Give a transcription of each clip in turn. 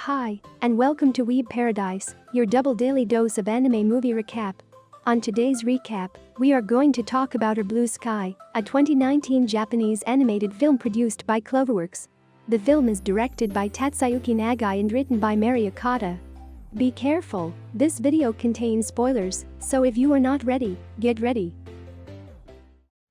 Hi, and welcome to Weeb Paradise, your double daily dose of anime movie recap. On today's recap, we are going to talk about Her Blue Sky, a 2019 Japanese animated film produced by Cloverworks. The film is directed by Tatsuyuki Nagai and written by Mari Okada. Be careful, this video contains spoilers, so if you are not ready, get ready.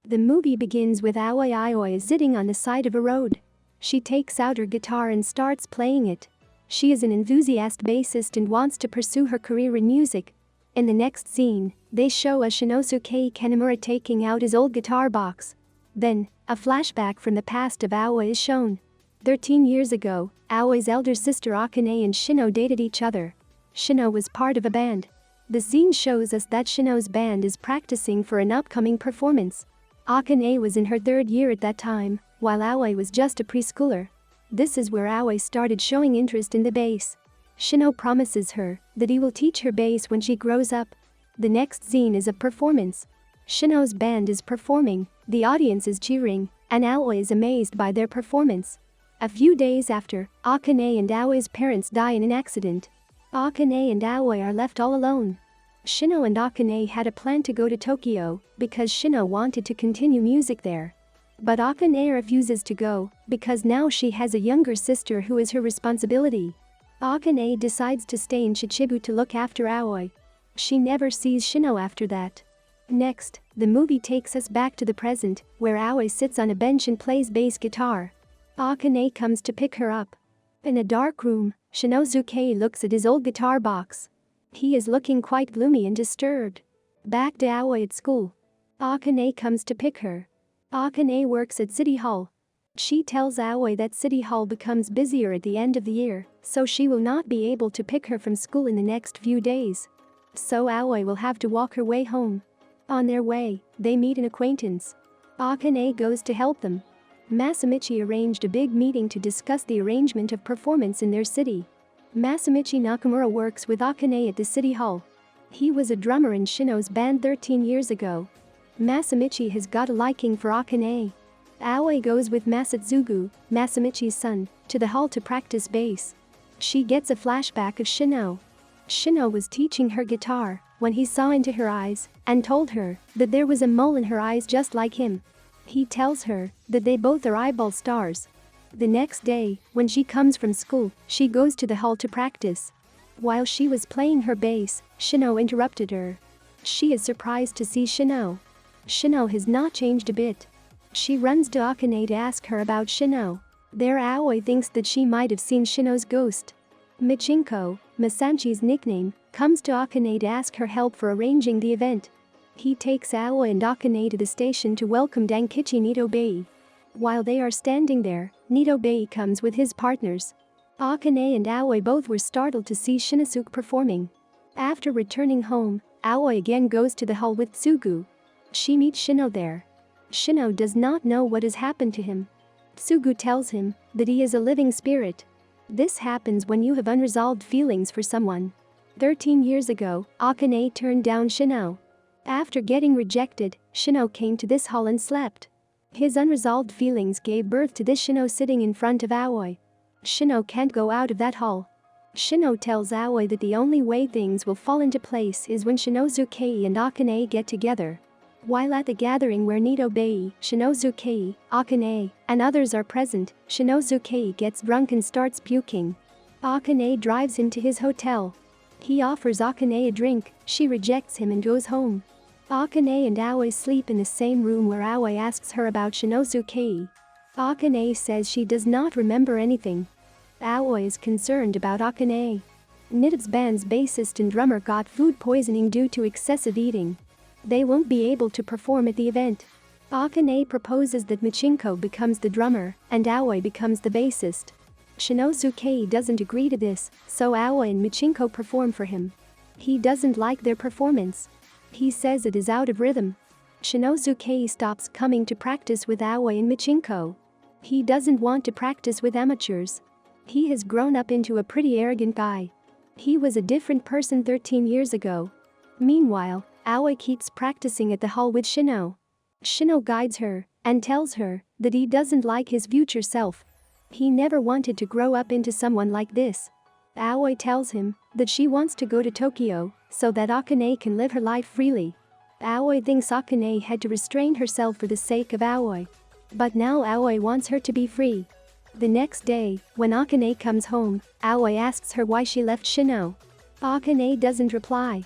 The movie begins with Aoi sitting on the side of a road. She takes out her guitar and starts playing it. She is an enthusiast bassist and wants to pursue her career in music. In the next scene, they show a Shinosuke Kanemura taking out his old guitar box. Then, a flashback from the past of Aoi is shown. 13 years ago, Aoi's elder sister Akane and Shino dated each other. Shino was part of a band. The scene shows us that Shino's band is practicing for an upcoming performance. Akane was in her third year at that time, while Aoi was just a preschooler. This is where Aoi started showing interest in the bass. Shino promises her that he will teach her bass when she grows up. The next scene is a performance. Shino's band is performing, the audience is cheering, and Aoi is amazed by their performance. A few days after, Akane and Aoi's parents die in an accident. Akane and Aoi are left all alone. Shino and Akane had a plan to go to Tokyo because Shino wanted to continue music there. But Akane refuses to go because now she has a younger sister who is her responsibility. Akane decides to stay in Chichibu to look after Aoi. She never sees Shino after that. Next, the movie takes us back to the present, where Aoi sits on a bench and plays bass guitar. Akane comes to pick her up. In a dark room, Shinosuke looks at his old guitar box. He is looking quite gloomy and disturbed. Back to Aoi at school. Akane comes to pick her. Akane works at City Hall. She tells Aoi that City Hall becomes busier at the end of the year, so she will not be able to pick her from school in the next few days. So Aoi will have to walk her way home. On their way, they meet an acquaintance. Akane goes to help them. Masamichi arranged a big meeting to discuss the arrangement of performance in their city. Masamichi Nakamura works with Akane at the City Hall. He was a drummer in Shino's band 13 years ago. Masamichi has got a liking for Akane. Aoi goes with Masatsugu, Masamichi's son, to the hall to practice bass. She gets a flashback of Shino. Shino was teaching her guitar when he saw into her eyes and told her that there was a mole in her eyes just like him. He tells her that they both are eyeball stars. The next day, when she comes from school, she goes to the hall to practice. While she was playing her bass, Shino interrupted her. She is surprised to see Shino. Shino has not changed a bit. She runs to Akane to ask her about Shino. There Aoi thinks that she might have seen Shino's ghost. Michinko, Masanchi's nickname, comes to Akane to ask her help for arranging the event. He takes Aoi and Akane to the station to welcome Dankichi Nitobei. While they are standing there, Nitobei comes with his partners. Akane and Aoi both were startled to see Shinosuke performing. After returning home, Aoi again goes to the hall with Tsugu. She meets Shino there. Shino does not know what has happened to him. Tsugu tells him that he is a living spirit. This happens when you have unresolved feelings for someone. 13 years ago, Akane turned down Shino. After getting rejected, Shino came to this hall and slept. His unresolved feelings gave birth to this Shino sitting in front of Aoi. Shino can't go out of that hall. Shino tells Aoi that the only way things will fall into place is when Shinosuke and Akane get together. While at the gathering where Nitobei, Shinosuke, Akane, and others are present, Shinosuke gets drunk and starts puking. Akane drives him to his hotel. He offers Akane a drink, she rejects him and goes home. Akane and Aoi sleep in the same room where Aoi asks her about Shinosuke. Akane says she does not remember anything. Aoi is concerned about Akane. Nitob's band's bassist and drummer got food poisoning due to excessive eating. They won't be able to perform at the event. Akane proposes that Michinko becomes the drummer and Aoi becomes the bassist. Shinosuke doesn't agree to this, so Aoi and Michinko perform for him. He doesn't like their performance. He says it is out of rhythm. Shinosuke stops coming to practice with Aoi and Michinko. He doesn't want to practice with amateurs. He has grown up into a pretty arrogant guy. He was a different person 13 years ago. Meanwhile, Aoi keeps practicing at the hall with Shino. Shino guides her and tells her that he doesn't like his future self. He never wanted to grow up into someone like this. Aoi tells him that she wants to go to Tokyo so that Akane can live her life freely. Aoi thinks Akane had to restrain herself for the sake of Aoi. But now Aoi wants her to be free. The next day, when Akane comes home, Aoi asks her why she left Shino. Akane doesn't reply.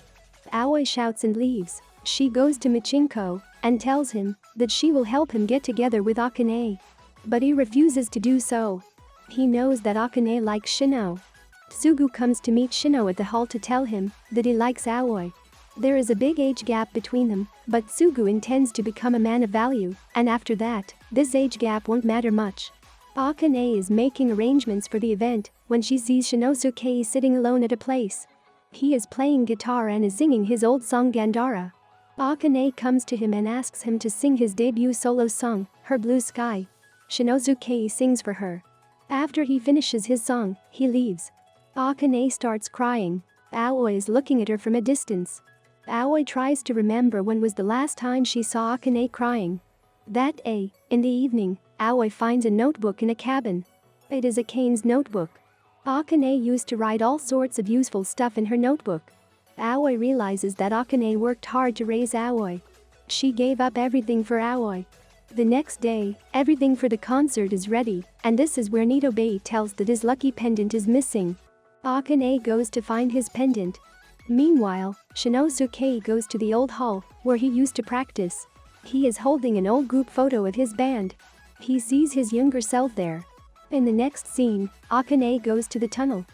Aoi shouts and leaves. She goes to Michinko and tells him that she will help him get together with Akane. But he refuses to do so. He knows that Akane likes Shino. Sugu comes to meet Shino at the hall to tell him that he likes Aoi. There is a big age gap between them, but Sugu intends to become a man of value, and after that, this age gap won't matter much. Akane is making arrangements for the event when she sees Shinosuke sitting alone at a place. He is playing guitar and is singing his old song Gandara. Akane comes to him and asks him to sing his debut solo song, Her Blue Sky. Shinosuke sings for her. After he finishes his song, he leaves. Akane starts crying. Aoi is looking at her from a distance. Aoi tries to remember when was the last time she saw Akane crying. That day, in the evening, Aoi finds a notebook in a cabin. It is Akane's notebook. Akane used to write all sorts of useful stuff in her notebook. Aoi realizes that Akane worked hard to raise Aoi. She gave up everything for Aoi. The next day, everything for the concert is ready, and this is where Nitobe tells that his lucky pendant is missing. Akane goes to find his pendant. Meanwhile, Shinosuke goes to the old hall where he used to practice. He is holding an old group photo of his band. He sees his younger self there. In the next scene, Akane goes to the tunnel.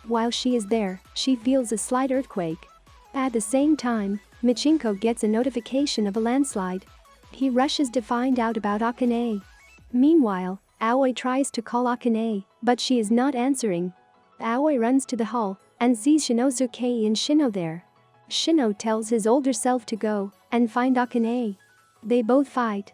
While she is there, she feels a slight earthquake. At the same time, Michinko gets a notification of a landslide. He rushes to find out about Akane. Meanwhile, Aoi tries to call Akane, but she is not answering. Aoi runs to the hall and sees Shinosuke and Shino there. Shino tells his older self to go and find Akane. They both fight.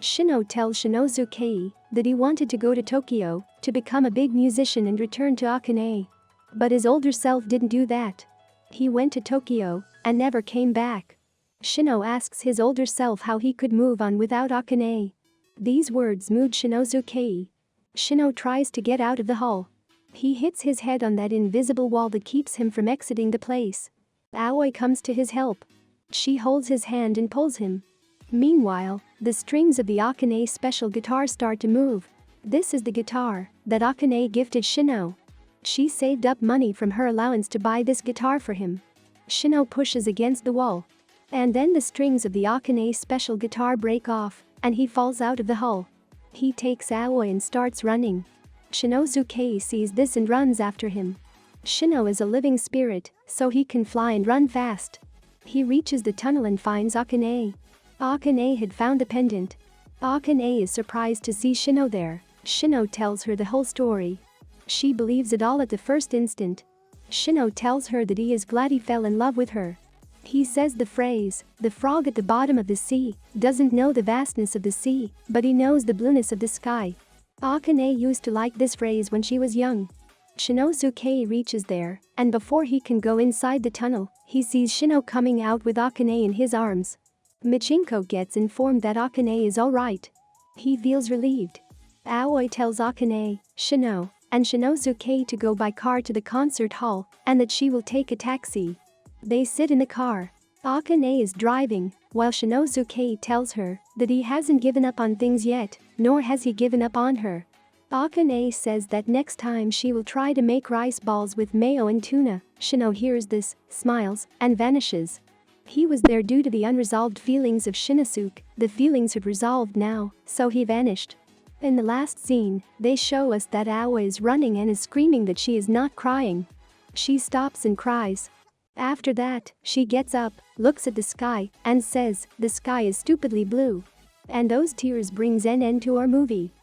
Shino tells Shinosuke that he wanted to go to Tokyo to become a big musician and return to Akane. But his older self didn't do that. He went to Tokyo and never came back. Shino asks his older self how he could move on without Akane. These words moved Shinosuke. Shino tries to get out of the hall. He hits his head on that invisible wall that keeps him from exiting the place. Aoi comes to his help. She holds his hand and pulls him. Meanwhile, the strings of the Akane special guitar start to move. This is the guitar that Akane gifted Shino. She saved up money from her allowance to buy this guitar for him. Shino pushes against the wall. And then the strings of the Akane special guitar break off, and he falls out of the hall. He takes Aoi and starts running. Shinosuke sees this and runs after him. Shino is a living spirit, so he can fly and run fast. He reaches the tunnel and finds Akane. Akane had found the pendant. Akane is surprised to see Shino there. Shino tells her the whole story. She believes it all at the first instant. Shino tells her that he is glad he fell in love with her. He says the phrase, "The frog at the bottom of the sea doesn't know the vastness of the sea, but he knows the blueness of the sky." Akane used to like this phrase when she was young. Shinosuke reaches there, and before he can go inside the tunnel, he sees Shino coming out with Akane in his arms. Michinko gets informed that Akane is alright. He feels relieved. Aoi tells Akane, Shino, and Shinosuke to go by car to the concert hall, and that she will take a taxi. They sit in the car. Akane is driving, while Shinosuke tells her that he hasn't given up on things yet, nor has he given up on her. Akane says that next time she will try to make rice balls with mayo and tuna. Shino hears this, smiles, and vanishes. He was there due to the unresolved feelings of Shinosuke. The feelings had resolved now, so he vanished. In the last scene, they show us that Aoi is running and is screaming that she is not crying. She stops and cries. After that, she gets up, looks at the sky, and says, "The sky is stupidly blue." And those tears brings an end to our movie.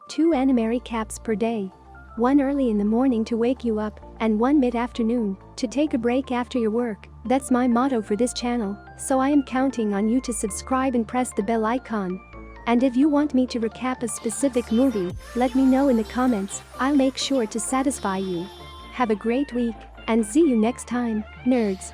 2 anime recaps per day. 1 early in the morning to wake you up, and 1 mid-afternoon to take a break after your work. That's my motto for this channel, so I am counting on you to subscribe and press the bell icon. And if you want me to recap a specific movie, let me know in the comments. I'll make sure to satisfy you. Have a great week, and see you next time, nerds.